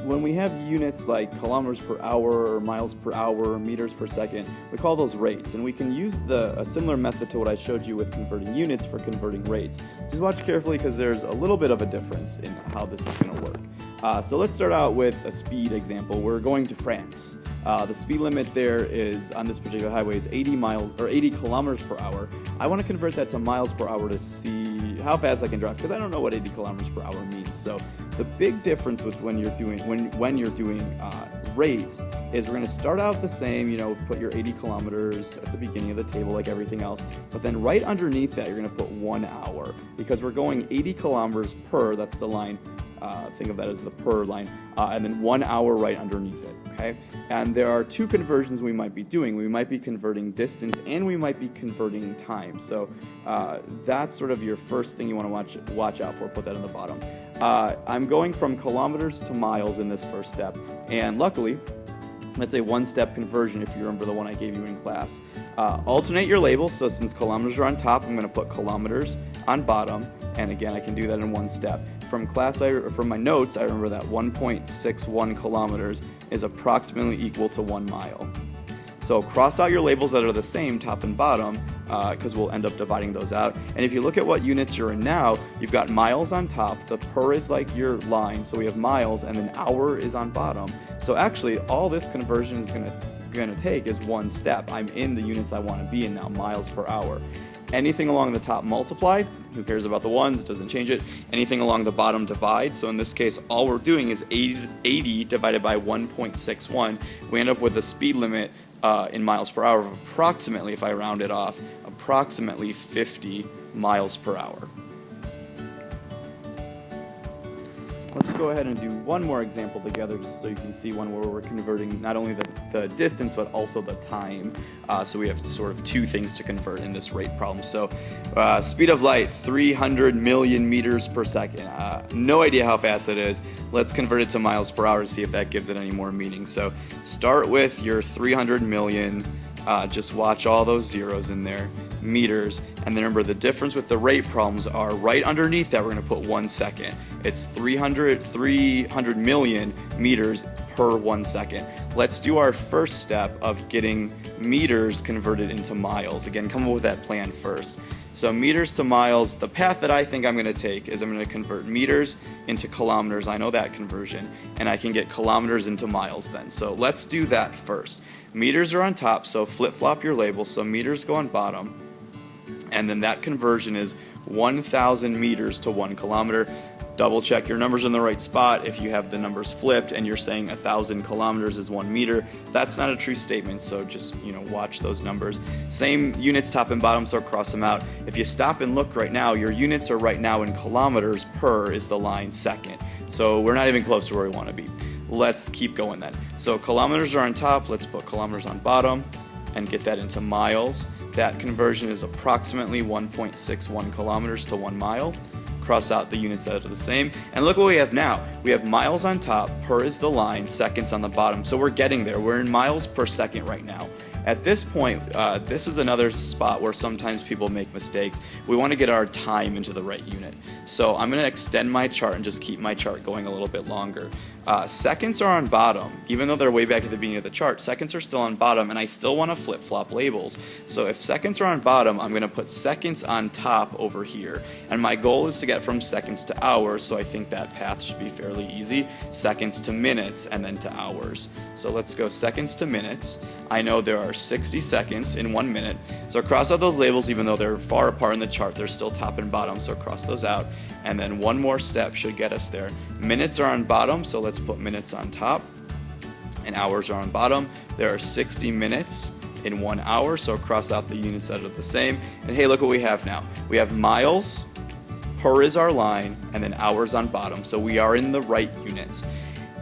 when we have units like kilometers per hour or miles per hour or meters per second, we call those rates. And we can use a similar method to what I showed you with converting units for converting rates. Just watch carefully because there's a little bit of a difference in how this is going to work. So let's start out with a speed example. We're going to France. The speed limit there is on this particular highway is 80 miles or 80 kilometers per hour. I want to convert that to miles per hour to see how fast I can drive because I don't know what 80 kilometers per hour means. So the big difference with when you're doing rates is we're going to start out the same. Put your 80 kilometers at the beginning of the table like everything else, but then right underneath that you're going to put 1 hour because we're going 80 kilometers per. That's the line. Think of that as the per line, and then 1 hour right underneath it. Okay, and there are two conversions we might be doing. We might be converting distance and we might be converting time. So that's sort of your first thing you want to watch out for. Put that on the bottom. I'm going from kilometers to miles in this first step, and luckily, that's a one-step conversion if you remember the one I gave you in class. Alternate your labels. So since kilometers are on top, I'm going to put kilometers on bottom, and again, I can do that in one step. From my notes, I remember that 1.61 kilometers is approximately equal to 1 mile. So cross out your labels that are the same, top and bottom, because we'll end up dividing those out. And if you look at what units you're in now, you've got miles on top, the per is like your line, so we have miles, and then hour is on bottom. So actually, all this conversion is going to take is one step. I'm in the units I want to be in now, miles per hour. Anything along the top multiply, who cares about the ones, it doesn't change it. Anything along the bottom divide, so in this case all we're doing is 80 divided by 1.61. We end up with a speed limit in miles per hour of approximately, if I round it off, approximately 50 miles per hour. Let's go ahead and do one more example together just so you can see one where we're converting not only the distance but also the time. So we have sort of two things to convert in this rate problem. So speed of light, 300 million meters per second. No idea how fast it is. Let's convert it to miles per hour to see if that gives it any more meaning. So start with your 300 million. Just watch all those zeros in there, meters, and then remember the difference with the rate problems are right underneath that we're going to put 1 second. It's 300 million meters per 1 second. Let's do our first step of getting meters converted into miles. Again, come up with that plan first. So meters to miles, the path that I think I'm going to take is I'm going to convert meters into kilometers. I know that conversion, and I can get kilometers into miles then. So let's do that first. Meters are on top, so flip-flop your labels. So meters go on bottom, and then that conversion is 1,000 meters to 1 kilometer. Double check your numbers in the right spot. If you have the numbers flipped and you're saying 1,000 kilometers is 1 meter, that's not a true statement, so just watch those numbers. Same units top and bottom, so cross them out. If you stop and look right now, your units are right now in kilometers per is the line second. So we're not even close to where we want to be. Let's keep going then. So kilometers are on top, let's put kilometers on bottom and get that into miles. That conversion is approximately 1.61 kilometers to 1 mile. Cross out the units that are the same, and look what we have now. We have miles on top, per is the line, seconds on the bottom, so we're getting there. We're in miles per second right now. At this point, this is another spot where sometimes people make mistakes. We want to get our time into the right unit. So I'm going to extend my chart and just keep my chart going a little bit longer. Seconds are on bottom. Even though they're way back at the beginning of the chart, seconds are still on bottom, and I still want to flip-flop labels. So if seconds are on bottom, I'm going to put seconds on top over here. And my goal is to get from seconds to hours, so I think that path should be fairly easy. Seconds to minutes, and then to hours. So let's go seconds to minutes. I know there are 60 seconds in 1 minute. So cross out those labels, even though they're far apart in the chart, they're still top and bottom, so cross those out. And then one more step should get us there. Minutes are on bottom, so let's put minutes on top. And hours are on bottom. There are 60 minutes in 1 hour, so cross out the units that are the same. And hey, look what we have now. We have miles, per is our line, and then hours on bottom, so we are in the right units.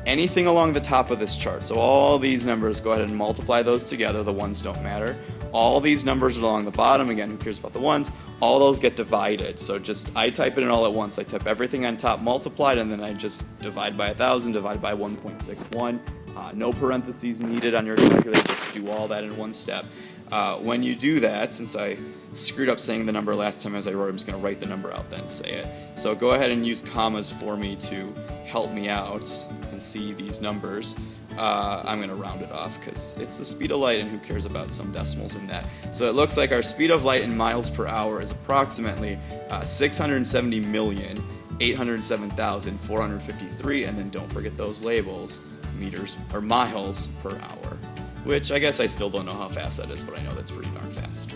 Anything along the top of this chart, so all these numbers, go ahead and multiply those together, the ones don't matter. All these numbers along the bottom, again, who cares about the ones, all those get divided. So I type it in all at once. I type everything on top multiplied, and then I just divide by 1,000, divide by 1.61. No parentheses needed on your calculator, just do all that in one step. When you do that, since I screwed up saying the number last time as I wrote, I'm just going to write the number out then say it. So go ahead and use commas for me to help me out and see these numbers. I'm going to round it off because it's the speed of light and who cares about some decimals in that. So it looks like our speed of light in miles per hour is approximately 670,807,453, and then don't forget those labels, meters or miles per hour, which I guess I still don't know how fast that is, but I know that's pretty darn fast.